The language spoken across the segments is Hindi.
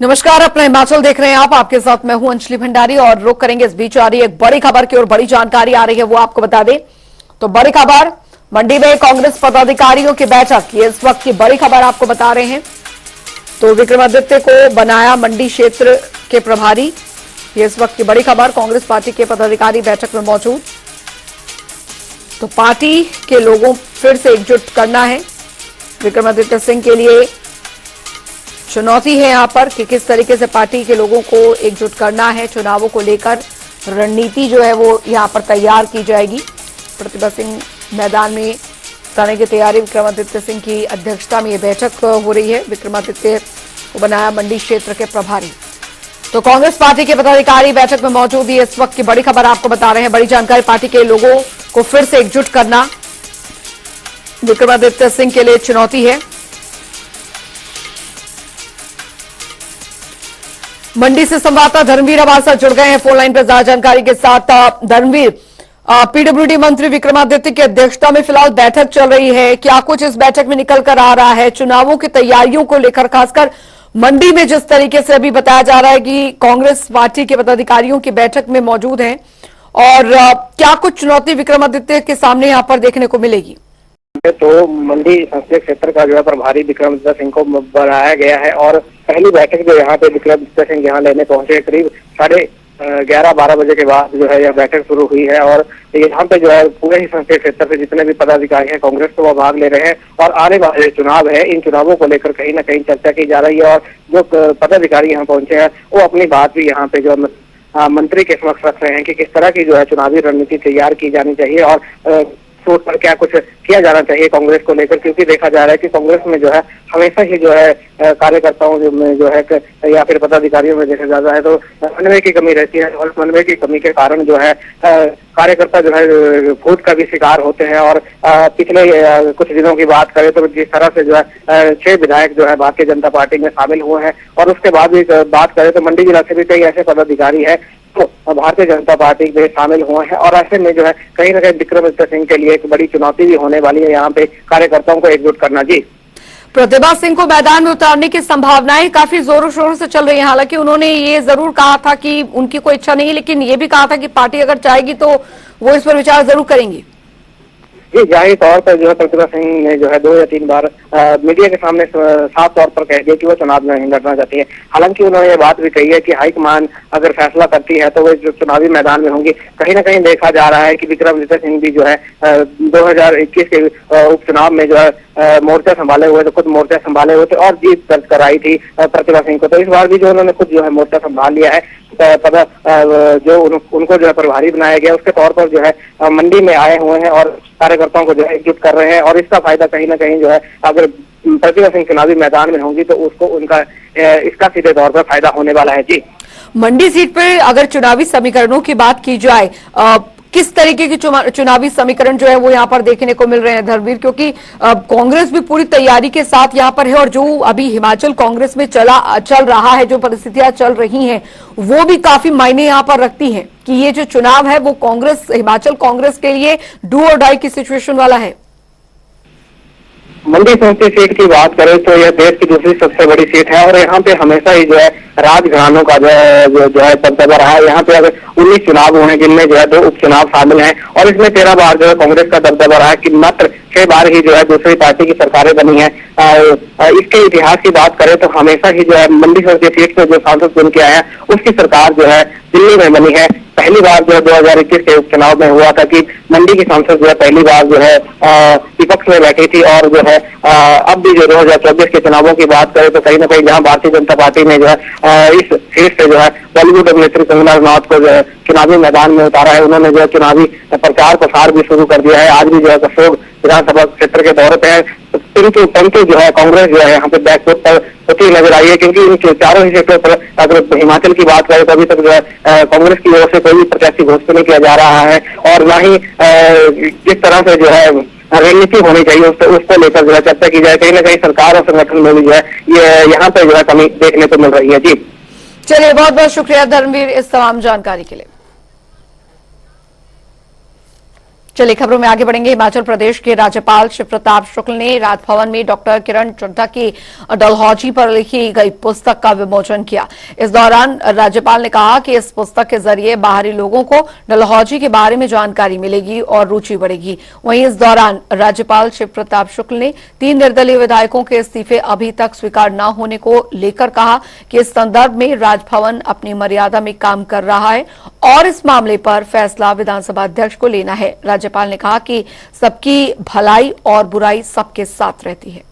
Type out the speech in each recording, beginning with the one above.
नमस्कार, अपना हिमाचल देख रहे हैं आप। आपके साथ मैं हूं अंजलि भंडारी और रुक करेंगे इस बीच आ रही एक बड़ी खबर की और बड़ी जानकारी आ रही है वो आपको बता दें। तो बड़ी खबर, मंडी में कांग्रेस पदाधिकारियों की बैठक, ये इस वक्त की बड़ी खबर आपको बता रहे हैं। तो विक्रमादित्य को बनाया मंडी क्षेत्र के प्रभारी, ये इस वक्त की बड़ी खबर। कांग्रेस पार्टी के पदाधिकारी बैठक में मौजूद। तो पार्टी के लोगों फिर से एकजुट करना है। विक्रमादित्य सिंह के लिए चुनौती है यहां पर कि किस तरीके से पार्टी के लोगों को एकजुट करना है। चुनावों को लेकर रणनीति जो है वो यहां पर तैयार की जाएगी। प्रतिभा सिंह मैदान में उतारने की तैयारी, विक्रमादित्य सिंह की अध्यक्षता में यह बैठक हो रही है। विक्रमादित्य को बनाया मंडी क्षेत्र के प्रभारी। तो कांग्रेस पार्टी के पदाधिकारी बैठक में मौजूद। है इस वक्त की बड़ी खबर आपको बता रहे हैं। बड़ी जानकारी, पार्टी के लोगों को फिर से एकजुट करना विक्रमादित्य सिंह के लिए चुनौती है। मंडी से संवाददाता धर्मवीर हमारे साथ जुड़ गए हैं फोन लाइन पर ज्यादा जानकारी के साथ। धर्मवीर, पीडब्ल्यूडी मंत्री विक्रमादित्य की अध्यक्षता में फिलहाल बैठक चल रही है, क्या कुछ इस बैठक में निकल कर आ रहा है चुनावों की तैयारियों को लेकर, खासकर मंडी में जिस तरीके से अभी बताया जा रहा है कि कांग्रेस पार्टी के पदाधिकारियों की बैठक में मौजूद हैं, और क्या कुछ चुनौती विक्रमादित्य के सामने यहां पर देखने को मिलेगी? तो मंडी संसदीय क्षेत्र का जो है प्रभारी विक्रमादित्य सिंह को बनाया गया है और पहली बैठक जो यहाँ पे विक्रमादित्य सिंह यहाँ लेने पहुंचे करीब 11:30-12 बजे के बाद जो है यह बैठक शुरू हुई है। और यहाँ पे जो है पूरे ही संसदीय क्षेत्र से जितने भी पदाधिकारी हैं कांग्रेस के, वो भाग ले रहे हैं। और आने वाले चुनाव है, इन चुनावों को लेकर कहीं ना कहीं चर्चा की जा रही है। और जो पदाधिकारी यहाँ पहुंचे हैं वो अपनी बात भी यहाँ पे जो मंत्री के समक्ष रख रहे हैं कि किस तरह की जो है चुनावी रणनीति तैयार की जानी चाहिए और सोच पर क्या कुछ किया जाना चाहिए कांग्रेस को लेकर। क्योंकि देखा जा रहा है कि कांग्रेस में जो है हमेशा ही जो है कार्यकर्ताओं में जो है या फिर पदाधिकारियों में देखा जाता है तो समन्वय की कमी रहती है। और समन्वय की कमी के कारण जो है कार्यकर्ता जो है भूत का भी शिकार होते हैं। और पिछले कुछ दिनों की बात करें तो जिस तरह से जो है 6 विधायक जो है भारतीय जनता पार्टी में शामिल हुए हैं, और उसके बाद भी बात करें तो मंडी जिला से भी कई ऐसे पदाधिकारी है तो भारतीय जनता पार्टी में शामिल हुए हैं। और ऐसे में जो है कहीं ना कहीं विक्रमादित्य सिंह के लिए एक बड़ी चुनौती भी होने वाली है यहाँ पे कार्यकर्ताओं को एकजुट करना। जी, प्रतिभा सिंह को मैदान में उतारने की संभावनाएं काफी जोरों शोरों से चल रही हैं। हालांकि उन्होंने ये जरूर कहा था कि उनकी कोई इच्छा नहीं है, लेकिन ये भी कहा था कि पार्टी अगर चाहेगी तो वो इस पर विचार जरूर करेंगी। जी, जाहिर तौर पर जो है प्रतिभा सिंह ने जो है 2 या 3 बार मीडिया के सामने साफ तौर पर कह दिया कि वो चुनाव नहीं लड़ना चाहती है। हालांकि उन्होंने ये बात भी कही है कि हाईकमान अगर फैसला करती है तो वो जो चुनावी मैदान में होंगी। कहीं ना कहीं देखा जा रहा है कि विक्रमादित्य सिंह भी जो है 2021 के उपचुनाव में जो है मोर्चा संभाले हुए, तो खुद मोर्चा संभाले हुए थे और जीत दर्ज कराई थी प्रतिभा सिंह को। तो इस बार भी जो उन्होंने खुद जो है मोर्चा संभाल लिया है। पता जो उनको जो है प्रभारी बनाया गया, उसके तौर पर जो है मंडी में आए हुए हैं और कार्यकर्ताओं को जो है एकजुट कर रहे हैं। और इसका फायदा कहीं ना कहीं जो है अगर प्रतिभा सिंह चुनावी मैदान में होंगी तो उसको उनका इसका सीधे तौर पर फायदा होने वाला है। जी, मंडी सीट पर अगर चुनावी समीकरणों की बात की जाए, किस तरीके की चुनावी समीकरण जो है वो यहाँ पर देखने को मिल रहे हैं धर्मवीर? क्योंकि कांग्रेस भी पूरी तैयारी के साथ यहाँ पर है, और जो अभी हिमाचल कांग्रेस में चल रहा है, जो परिस्थितियां चल रही हैं वो भी काफी मायने यहाँ पर रखती हैं कि ये जो चुनाव है वो कांग्रेस, हिमाचल कांग्रेस के लिए डू और डाई की सिचुएशन वाला है। मंडी संसदीय सीट की बात करें तो यह देश की दूसरी सबसे बड़ी सीट है और यहाँ पे हमेशा ही जो है राजघरानों का जो है दबदबा रहा है। यहाँ पे अगर 19 चुनाव हुए जिनमें जो है 2 उपचुनाव शामिल हैं और इसमें 13 बार जो है कांग्रेस का दबदबा रहा है कि मात्र 6 बार ही जो है दूसरी पार्टी की सरकारें बनी है। इसके इतिहास की बात करें तो हमेशा ही जो है मंडी संसदीय सीट से जो सांसद चुन के आए हैं उसकी सरकार जो है दिल्ली में बनी है। पहली बार जो है 2021 के उपचुनाव में हुआ था कि मंडी की सांसद जो है पहली बार जो है विपक्ष में बैठी थी। और जो है अब भी जो 2024 के चुनावों की बात करें तो कहीं ना कहीं जहां भारतीय जनता पार्टी ने जो है इस सीट से जो है बॉलीवुड अभिनेत्री कंगना रनौत को जो है चुनावी मैदान में उतारा है। उन्होंने जो है चुनावी प्रचार प्रसार भी शुरू कर दिया है। आज भी जो है अशोक विधानसभा क्षेत्र के दौरे पे है, परंतु जो है कांग्रेस जो है यहाँ पे बैकफुट पर होती नजर आई है। क्योंकि इन चारों ही सीटों पर अगर हिमाचल की बात करें तो अभी तक जो है कांग्रेस की ओर से कोई भी प्रत्याशी घोषित नहीं किया जा रहा है। और ना ही जिस तरह से जो है रणनीति होनी चाहिए उसको लेकर जो है चर्चा की जाए। कहीं ना कहीं सरकार और संगठन में भी जो है ये यहाँ पे जो है कमी देखने को मिल रही है। जी, चलिए, बहुत बहुत शुक्रिया धर्मवीर इस तमाम जानकारी के लिए। चलिए खबरों में आगे बढ़ेंगे। हिमाचल प्रदेश के राज्यपाल शिव प्रताप शुक्ल ने राजभवन में डॉक्टर किरण चड्ढा की डलहौजी पर लिखी गई पुस्तक का विमोचन किया। इस दौरान राज्यपाल ने कहा कि इस पुस्तक के जरिए बाहरी लोगों को डलहौजी के बारे में जानकारी मिलेगी और रुचि बढ़ेगी। वहीं इस दौरान राज्यपाल शिव प्रताप शुक्ल ने 3 निर्दलीय विधायकों के इस्तीफे अभी तक स्वीकार न होने को लेकर कहा कि इस संदर्भ में राजभवन अपनी मर्यादा में काम कर रहा है और इस मामले पर फैसला विधानसभा अध्यक्ष को लेना है। राज्यपाल ने कहा कि सबकी भलाई और बुराई सबके साथ रहती है।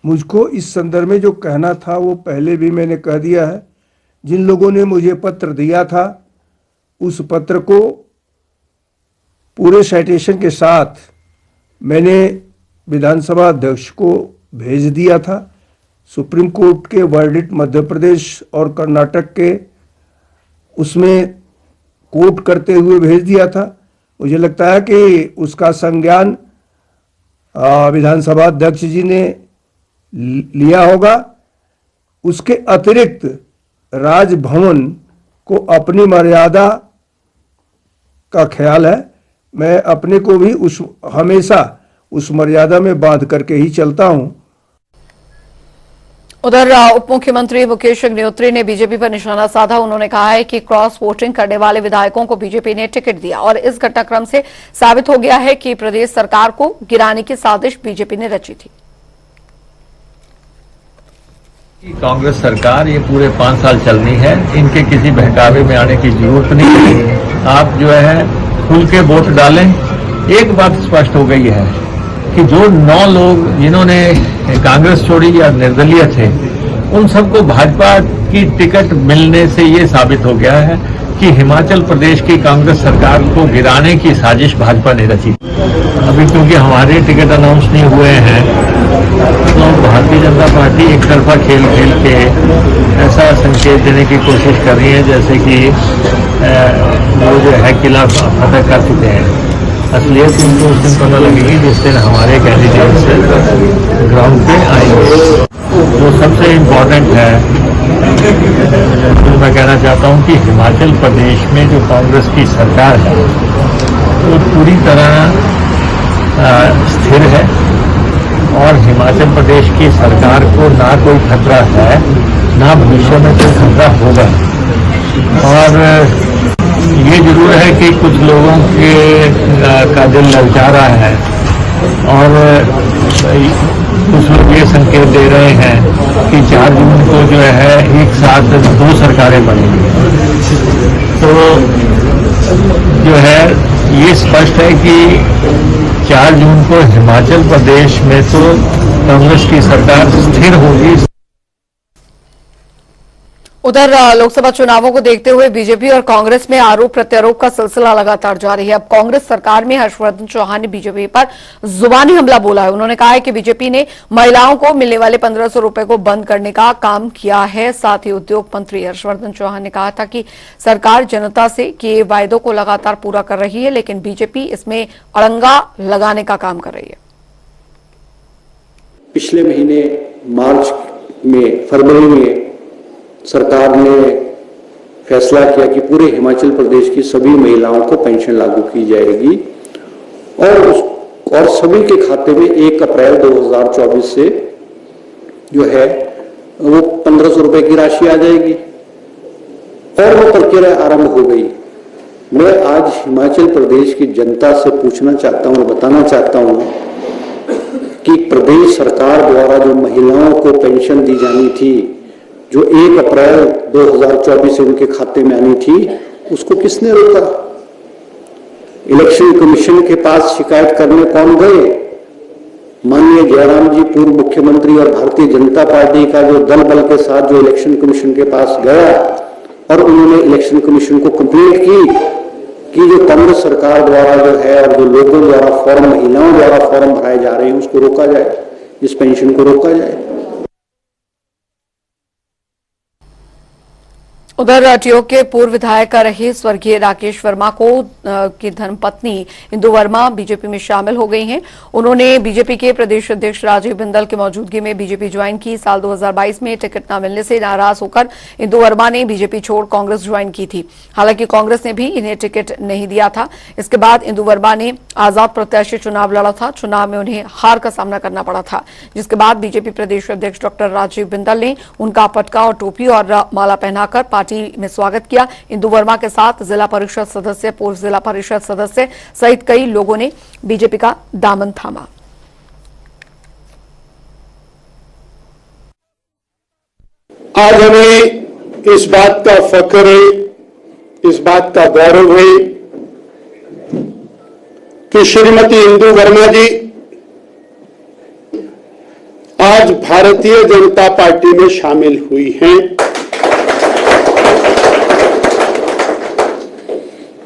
मुझको इस संदर्भ में जो कहना था वो पहले भी मैंने कह दिया है। जिन लोगों ने मुझे पत्र दिया था उस पत्र को पूरे साइटेशन के साथ मैंने विधानसभा अध्यक्ष को भेज दिया था। सुप्रीम कोर्ट के वर्डिक्ट मध्य प्रदेश और कर्नाटक के उसमें कोट करते हुए भेज दिया था। मुझे लगता है कि उसका संज्ञान विधानसभा अध्यक्ष जी ने लिया होगा। उसके अतिरिक्त राजभवन को अपनी मर्यादा का ख्याल है। मैं अपने को भी हमेशा उस मर्यादा में बांध करके ही चलता हूं। उधर उप मुख्यमंत्री मुकेश अग्निहोत्री ने बीजेपी पर निशाना साधा। उन्होंने कहा है कि क्रॉस वोटिंग करने वाले विधायकों को बीजेपी ने टिकट दिया और इस घटनाक्रम से साबित हो गया है कि प्रदेश सरकार को गिराने की साजिश बीजेपी ने रची थी। कांग्रेस सरकार ये पूरे 5 साल चलनी है, इनके किसी बहकावे में आने की जरूरत नहीं है। आप जो है खुल के वोट डालें। एक बात स्पष्ट हो गई है कि जो 9 लोग जिन्होंने कांग्रेस छोड़ी या निर्दलीय थे, उन सबको भाजपा की टिकट मिलने से ये साबित हो गया है कि हिमाचल प्रदेश की कांग्रेस सरकार को गिराने की साजिश भाजपा ने रची। अभी क्योंकि हमारे टिकट अनाउंस नहीं हुए हैं तो भारतीय जनता पार्टी एक तरफा खेल खेल के ऐसा संकेत देने की कोशिश कर रही है जैसे कि वो जो है किला फतह कर चुके हैं। असलियत उनको उस दिन पता लगेगी जिस दिन हमारे कैंडिडेट्स ग्राउंड पे आएंगे। जो सबसे इम्पोर्टेंट है तो मैं कहना चाहता हूं कि हिमाचल प्रदेश में जो कांग्रेस की सरकार है वो पूरी तरह स्थिर है और हिमाचल प्रदेश की सरकार को ना कोई खतरा है ना भविष्य में कोई खतरा होगा। और ये जरूर है कि कुछ लोगों के का दिल ललचा रहा है और कुछ लोग ये संकेत दे रहे हैं कि 4 जून को जो है एक साथ 2 सरकारें बनेंगी। तो जो है ये स्पष्ट है कि 4 जून को हिमाचल प्रदेश में तो कांग्रेस की सरकार स्थिर होगी। उधर लोकसभा चुनावों को देखते हुए बीजेपी और कांग्रेस में आरोप प्रत्यारोप का सिलसिला लगातार जारी है। अब कांग्रेस सरकार में हर्षवर्धन चौहान ने बीजेपी पर जुबानी हमला बोला है। उन्होंने कहा है कि बीजेपी ने महिलाओं को मिलने वाले 1500 रुपए को बंद करने का काम किया है। साथ ही उद्योग मंत्री हर्षवर्धन चौहान ने कहा था कि सरकार जनता से किए वायदों को लगातार पूरा कर रही है, लेकिन बीजेपी इसमें अड़ंगा लगाने का काम कर रही है। पिछले महीने मार्च में, फरवरी में सरकार ने फैसला किया कि पूरे हिमाचल प्रदेश की सभी महिलाओं को पेंशन लागू की जाएगी और सभी के खाते में 1 अप्रैल 2024 से जो है वो 1500 रुपए की राशि आ जाएगी और वो प्रक्रिया आरंभ हो गई। मैं आज हिमाचल प्रदेश की जनता से पूछना चाहता हूं और बताना चाहता हूं कि प्रदेश सरकार द्वारा जो महिलाओं को पेंशन दी जानी थी, जो 1 अप्रैल 2024 से उनके खाते में आनी थी, उसको किसने रोका? इलेक्शन कमीशन के पास शिकायत करने कौन गए? माननीय जयराम जी पूर्व मुख्यमंत्री और भारतीय जनता पार्टी का जो दल बल के साथ जो इलेक्शन कमीशन के पास गया और उन्होंने इलेक्शन कमीशन को कंप्लेंट की कि जो कांग्रेस सरकार द्वारा जो है और जो लोगों द्वारा फॉर्म, महिलाओं द्वारा फॉर्म भराए जा रहे हैं उसको रोका जाए, इस पेंशन को रोका जाए। उधर ठियोग के पूर्व विधायक रहे स्वर्गीय राकेश वर्मा को की धर्मपत्नी इंदु वर्मा बीजेपी में शामिल हो गई हैं। उन्होंने बीजेपी के प्रदेश अध्यक्ष राजीव बिंदल की मौजूदगी में बीजेपी ज्वाइन की। साल 2022 में टिकट न मिलने से नाराज होकर इंदु वर्मा ने बीजेपी छोड़ कांग्रेस ज्वाइन की थी। हालांकि कांग्रेस ने भी इन्हें टिकट नहीं दिया था। इसके बाद इंदु वर्मा ने आजाद प्रत्याशी चुनाव लड़ा था। चुनाव में उन्हें हार का सामना करना पड़ा था, जिसके बाद बीजेपी प्रदेश अध्यक्ष डॉक्टर राजीव बिंदल ने उनका पटका और टोपी और माला पहनाकर पार्टी में स्वागत किया। इंदु वर्मा के साथ जिला परिषद सदस्य, पूर्व जिला परिषद सदस्य सहित कई लोगों ने बीजेपी का दामन थामा। आज हमें इस बात का फख्र है, इस बात का गौरव है कि श्रीमती इंदु वर्मा जी आज भारतीय जनता पार्टी में शामिल हुई हैं।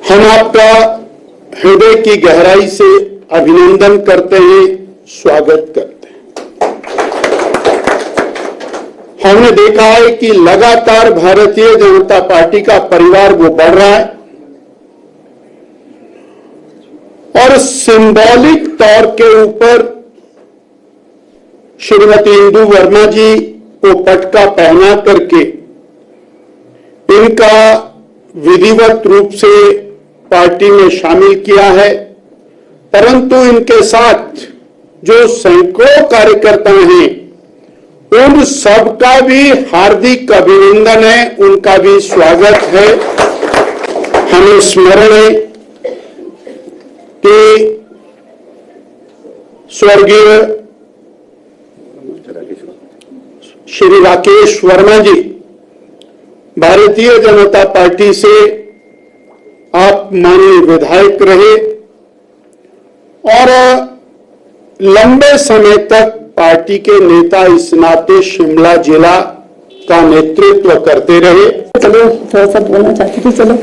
हम आपका हृदय की गहराई से अभिनंदन करते हैं, स्वागत करते हैं। हमने देखा है कि लगातार भारतीय जनता पार्टी का परिवार वो बढ़ रहा है और सिंबॉलिक तौर के ऊपर श्रीमती इंदु वर्मा जी को पटका पहना करके इनका विधिवत रूप से पार्टी में शामिल किया है। परंतु इनके साथ जो सैकड़ों कार्यकर्ता हैं, उन सबका भी हार्दिक अभिनंदन है, उनका भी स्वागत है। हमें स्मरण है कि स्वर्गीय श्री राकेश वर्मा जी भारतीय जनता पार्टी से आप माननीय विधायक रहे और लंबे समय तक पार्टी के नेता इस नाते शिमला जिला का नेतृत्व करते रहे। चलो थोड़ा सा बोलना चाहती थी। चलो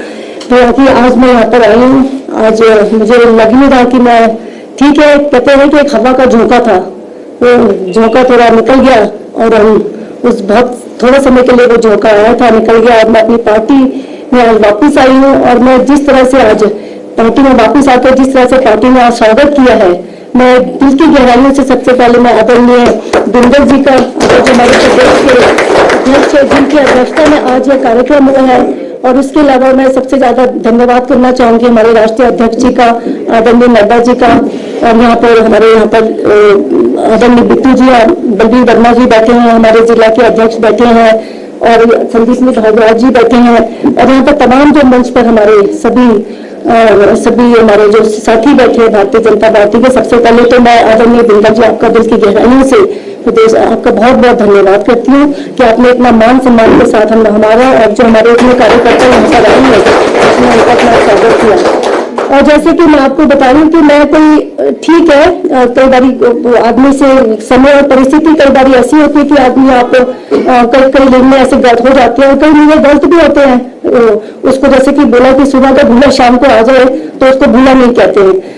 तो अभी आज मैं यहाँ पर आई हूँ। आज मुझे लग नहीं रहा कि मैं ठीक है। कहते हैं कि एक हवा का झोंका था, वो झोंका थोड़ा निकल गया और हम उस बहुत थोड़े समय के लिए वो झोंका आया था, निकल गया। और मैं अपनी पार्टी में आज वापिस आई हूँ और मैं जिस तरह से आज पार्टी में वापिस आकर जिस तरह से पार्टी में आज स्वागत किया है, मैं दिल की गहराइयों से सबसे पहले मैं आदरणीय बिंदल जी का, जो हमारे प्रदेश के अध्यक्ष है, जिनकी अध्यक्षता में आज यह कार्यक्रम हुआ है, और उसके अलावा मैं सबसे ज्यादा धन्यवाद करना चाहूंगी हमारे राष्ट्रीय अध्यक्ष जी का, आदरणीय नड्डा जी का, और यहाँ पर हमारे यहाँ पर आदरणीय बिट्टू जी, बलबीर वर्मा जी बैठे हैं, हमारे जिला के अध्यक्ष बैठे हैं, और संदीप भारद्वाज जी बैठे हैं, और यहाँ पर तमाम जो मंच पर हमारे सभी हमारे जो साथी बैठे हैं भारतीय जनता पार्टी के। सबसे पहले तो मैं आदरणीय बिंदल जी आपका दिल की गहराइयों से आपका बहुत बहुत धन्यवाद करती हूँ कि आपने इतना मान सम्मान के साथ हमारा और जो हमारे इतने कार्यकर्ता यहाँ पर आए हैं, उसने उनका अपना स्वागत किया। और जैसे कि मैं आपको बता रही हूँ कि मैं कोई ठीक है, कई बारी आदमी से समय और परिस्थिति कई बारी ऐसी होती है कि आदमी आप कई दिन में ऐसे गलत हो जाते हैं और कई लिए गलत भी होते हैं। उसको जैसे कि बोला कि सुबह का भूला शाम को आ जाए, तो उसको भूला नहीं कहते हैं।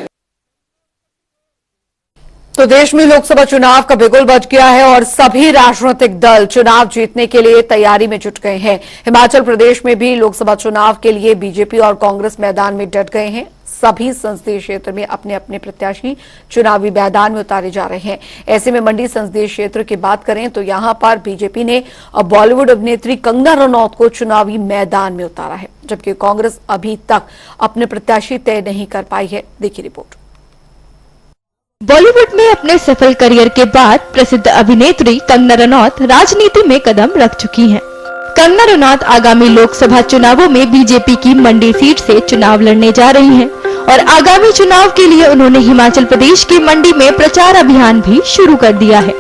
तो देश में लोकसभा चुनाव का बिगुल बज गया है और सभी राजनीतिक दल चुनाव जीतने के लिए तैयारी में जुट गए हैं। हिमाचल प्रदेश में भी लोकसभा चुनाव के लिए बीजेपी और कांग्रेस मैदान में डट गए हैं। सभी संसदीय क्षेत्र में अपने अपने प्रत्याशी चुनावी मैदान में उतारे जा रहे हैं। ऐसे में मंडी संसदीय क्षेत्र की बात करें तो यहां पर बीजेपी ने बॉलीवुड अभिनेत्री कंगना रनौत को चुनावी मैदान में उतारा है, जबकि कांग्रेस अभी तक अपने प्रत्याशी तय नहीं कर पाई है। देखिए रिपोर्ट। बॉलीवुड में अपने सफल करियर के बाद प्रसिद्ध अभिनेत्री कंगना रनौत राजनीति में कदम रख चुकी हैं। कंगना रनौत आगामी लोकसभा चुनावों में बीजेपी की मंडी सीट से चुनाव लड़ने जा रही हैं और आगामी चुनाव के लिए उन्होंने हिमाचल प्रदेश की मंडी में प्रचार अभियान भी शुरू कर दिया है।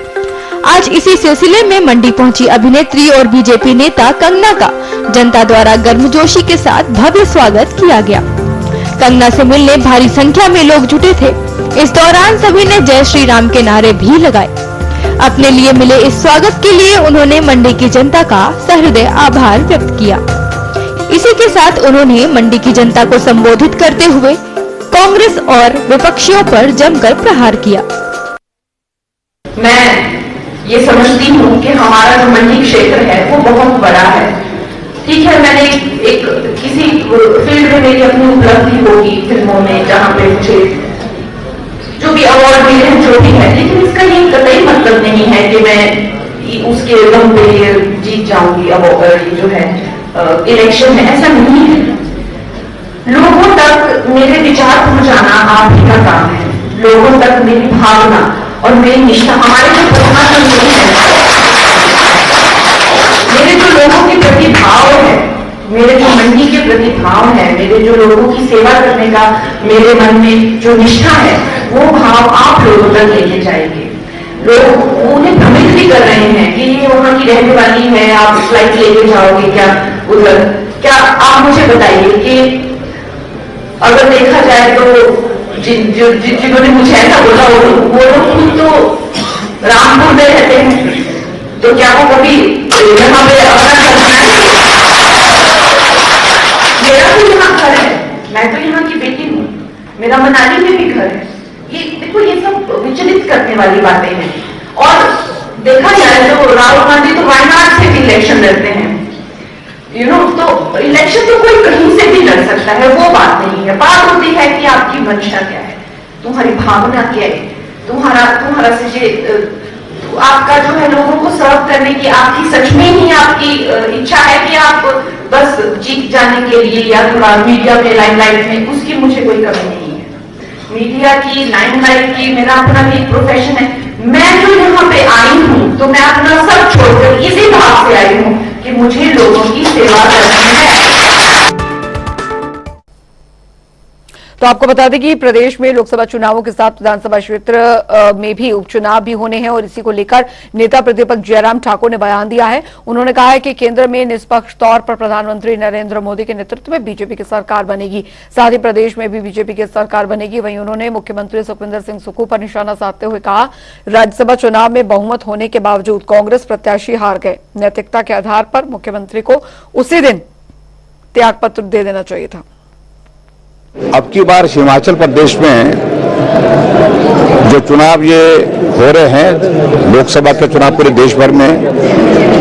आज इसी सिलसिले में मंडी पहुंची अभिनेत्री और बीजेपी नेता कंगना का जनता द्वारा गर्मजोशी के साथ भव्य स्वागत किया गया। कंगना से मिलने भारी संख्या में लोग जुटे थे। इस दौरान सभी ने जय श्री राम के नारे भी लगाए। अपने लिए मिले इस स्वागत के लिए उन्होंने मंडी की जनता का सहृदय आभार व्यक्त किया। इसी के साथ उन्होंने मंडी की जनता को संबोधित करते हुए कांग्रेस और विपक्षियों पर जमकर प्रहार किया। मैं ये समझती हूँ कि हमारा जो मंडी क्षेत्र है वो बहुत बड़ा है, ठीक है, मैंने एक किसी फील्ड में मेरी अपनी उपलब्धि होगी फिल्मों में, जहां पे मुझे जो भी अवार्ड मिले हैं, जो भी है, लेकिन इसका ये कतई मतलब नहीं है कि मैं उसके दम पे जीत जाऊंगी। अब ये जो है इलेक्शन है, ऐसा नहीं है। लोगों तक मेरे विचार पहुंचाना आप ही का काम है, लोगों तक मेरी भावना और मेरी निष्ठा। हमारे जो प्रधानमंत्री है, मेरे जो लोगों के प्रति भाव है, मेरे जो मंडी के प्रति भाव है, मेरे जो लोगों की सेवा करने का मेरे मन में जो निष्ठा है, वो भाव आप लोगों तक लेके जाएंगे। लोग उन्हें भ्रमित भी कर रहे हैं कि ये वहां की रहने वाली है, आप फ्लाइट लेके जाओगे क्या उधर? क्या आप मुझे बताइए कि अगर देखा जाए तो जिन्होंने मुझे ऐसा बोला, वो लोग खुद तो रामपुर में रहते हैं, तो क्या वो कभी यहाँ पे मेरा तो यहाँ घर है, मैं तो यहाँ की बेटी हूँ, मेरा मनाली में भी घर है। ये देखो, ये सब विचलित करने वाली बातें हैं। और देखा जाए तो राहुल गांधी तो वायनाड से भी इलेक्शन लड़ते हैं, तो इलेक्शन तो कोई कहीं से भी लड़ सकता है, वो बात नहीं है। बात होती है कि आपकी मंशा क्या है, तुम्हारी भावना क्या है, तुम्हारा से आपका जो है लोगों को सर्व करने की आपकी सच में ही आपकी इच्छा है कि आप बस जीत जाने के लिए या थोड़ा मीडिया में लाइमलाइट में, उसकी मुझे कोई कमी नहीं है। मीडिया की, लाइमलाइट की, मेरा अपना भी प्रोफेशन है। मैं जो यहाँ पे आई हूँ तो मैं अपना सब छोड़कर इसी भाव से आई हूँ कि मुझे लोगों की सेवा करनी है। तो आपको बता दें कि प्रदेश में लोकसभा चुनावों के साथ विधानसभा क्षेत्र में भी उपचुनाव भी होने हैं और इसी को लेकर नेता प्रतिपक्ष जयराम ठाकुर ने बयान दिया है। उन्होंने कहा है कि केंद्र में निष्पक्ष तौर पर प्रधानमंत्री नरेंद्र मोदी के नेतृत्व में बीजेपी की सरकार बनेगी, साथ ही प्रदेश में भी बीजेपी की सरकार बनेगी। वहीं उन्होंने मुख्यमंत्री सुखविंदर सिंह सुक्खू पर निशाना साधते हुए कहा, राज्यसभा चुनाव में बहुमत होने के बावजूद कांग्रेस प्रत्याशी हार गए, नैतिकता के आधार पर मुख्यमंत्री को उसी दिन त्यागपत्र दे देना चाहिए था। अब की बार हिमाचल प्रदेश में जो चुनाव ये हो रहे हैं, लोकसभा के चुनाव पूरे देश भर में,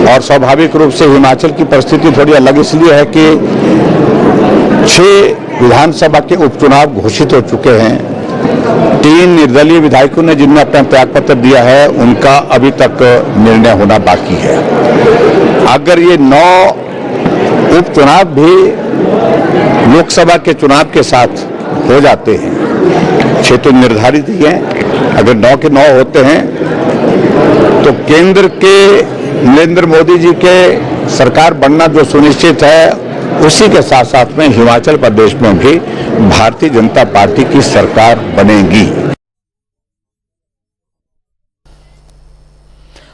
और स्वाभाविक रूप से हिमाचल की परिस्थिति थोड़ी अलग इसलिए है कि 6 विधानसभा के उपचुनाव घोषित हो चुके हैं। 3 निर्दलीय विधायकों ने जिनने अपना त्यागपत्र दिया है, उनका अभी तक निर्णय होना बाकी है। अगर ये 9 उपचुनाव भी लोकसभा के चुनाव के साथ हो जाते हैं, 6 तो निर्धारित ही हैं, अगर 9 के 9 होते हैं तो केंद्र के नरेंद्र मोदी जी के सरकार बनना जो सुनिश्चित है, उसी के साथ साथ में हिमाचल प्रदेश में भी भारतीय जनता पार्टी की सरकार बनेगी।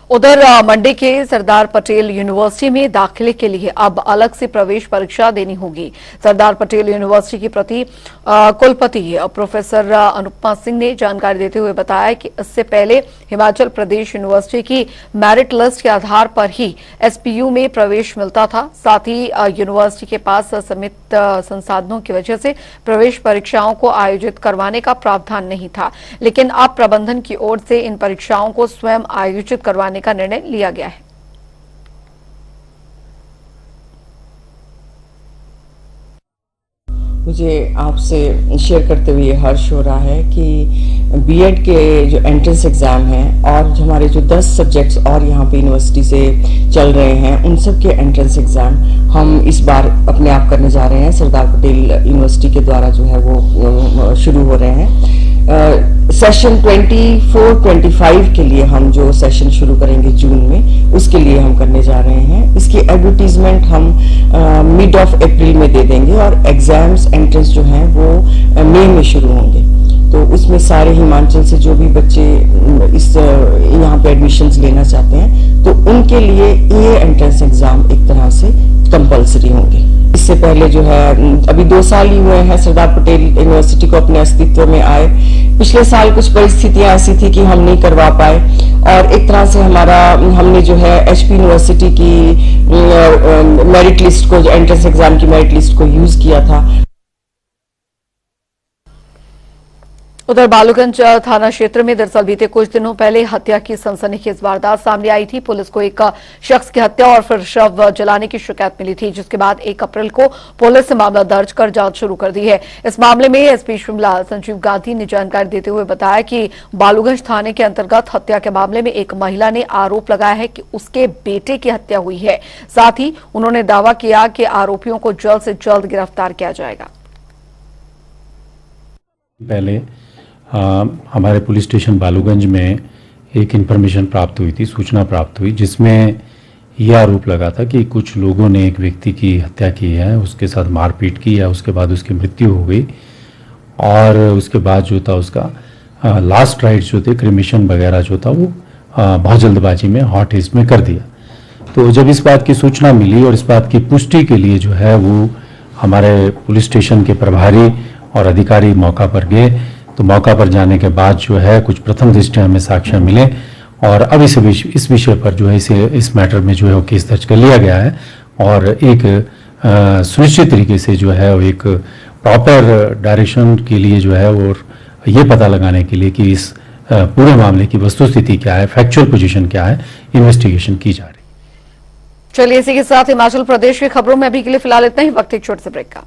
उधर मंडी के सरदार पटेल यूनिवर्सिटी में दाखिले के लिए अब अलग से प्रवेश परीक्षा देनी होगी। सरदार पटेल यूनिवर्सिटी की कुलपति प्रोफेसर अनुपमा सिंह ने जानकारी देते हुए बताया कि इससे पहले हिमाचल प्रदेश यूनिवर्सिटी की मेरिट लिस्ट के आधार पर ही एसपीयू में प्रवेश मिलता था। साथ ही यूनिवर्सिटी के पास सीमित संसाधनों की वजह से प्रवेश परीक्षाओं को आयोजित करवाने का प्रावधान नहीं था, लेकिन अब प्रबंधन की ओर से इन परीक्षाओं को स्वयं आयोजित करवाने का निर्णय लिया गया है। मुझे आपसे शेयर करते हुए हर्ष हो रहा है कि बीएड के जो एंट्रेंस एग्जाम हैं और हमारे जो 10 सब्जेक्ट्स और यहाँ पे यूनिवर्सिटी से चल रहे हैं, उन सब के एंट्रेंस एग्जाम हम इस बार अपने आप करने जा रहे हैं। सरदार पटेल यूनिवर्सिटी के द्वारा जो है वो शुरू हो रहे हैं। सेशन 24-25 के लिए हम जो सेशन शुरू करेंगे जून में, उसके लिए हम करने जा रहे हैं। इसकी एडवर्टीजमेंट हम मिड ऑफ अप्रैल में दे देंगे और एग्जाम्स एंट्रेंस जो हैं वो मई में शुरू होंगे। तो उसमें सारे हिमाचल से जो भी बच्चे यहाँ पे एडमिशन्स लेना चाहते हैं, तो उनके लिए ये एंट्रेंस एग्जाम एक तरह से कंपलसरी होंगे। इससे पहले जो है अभी 2 साल ही हुए हैं सरदार पटेल यूनिवर्सिटी को अपने अस्तित्व में आए। पिछले साल कुछ परिस्थितियां ऐसी थी कि हम नहीं करवा पाए और एक तरह से हमने जो है एचपी यूनिवर्सिटी की मेरिट लिस्ट को, एंट्रेंस एग्जाम की मेरिट लिस्ट को यूज किया था। उधर बालूगंज थाना क्षेत्र में दरअसल बीते कुछ दिनों पहले हत्या की सनसनीखेज वारदात सामने आई थी। पुलिस को एक शख्स की हत्या और फिर शव जलाने की शिकायत मिली थी, जिसके बाद 1 अप्रैल को पुलिस ने मामला दर्ज कर जांच शुरू कर दी है। इस मामले में एसपी शिमला संजीव गांधी ने जानकारी देते हुए बताया कि बालूगंज थाने के अंतर्गत हत्या के मामले में एक महिला ने आरोप लगाया है कि उसके बेटे की हत्या हुई है। साथ ही उन्होंने दावा किया कि आरोपियों को जल्द से जल्द गिरफ्तार किया जाएगा। पहले हमारे पुलिस स्टेशन बालूगंज में एक इन्फॉर्मेशन प्राप्त हुई थी, सूचना प्राप्त हुई, जिसमें यह आरोप लगा था कि कुछ लोगों ने एक व्यक्ति की हत्या की है, उसके साथ मारपीट की है, उसके बाद उसकी मृत्यु हो गई और उसके बाद जो था उसका लास्ट राइट्स जो थे, क्रिमेशन वगैरह जो था वो बहुत जल्दबाजी में हॉट हेस्ट में कर दिया। तो जब इस बात की सूचना मिली और इस बात की पुष्टि के लिए जो है वो हमारे पुलिस स्टेशन के प्रभारी और अधिकारी मौका पर गए। तो मौका पर जाने के बाद जो है कुछ प्रथम दृष्टया हमें साक्ष्य मिले और अब इस विषय पर जो है इस मैटर में जो है वो केस दर्ज कर लिया गया है और एक सुनिश्चित तरीके से जो है वो एक प्रॉपर डायरेक्शन के लिए जो है और ये पता लगाने के लिए कि इस पूरे मामले की वस्तुस्थिति क्या है, फैक्चुअल पोजीशन क्या है, इन्वेस्टिगेशन की जा रही है। चलिए इसी के साथ हिमाचल प्रदेश की खबरों में अभी के लिए फिलहाल इतना ही। वक्त एक छोटे से ब्रेक का।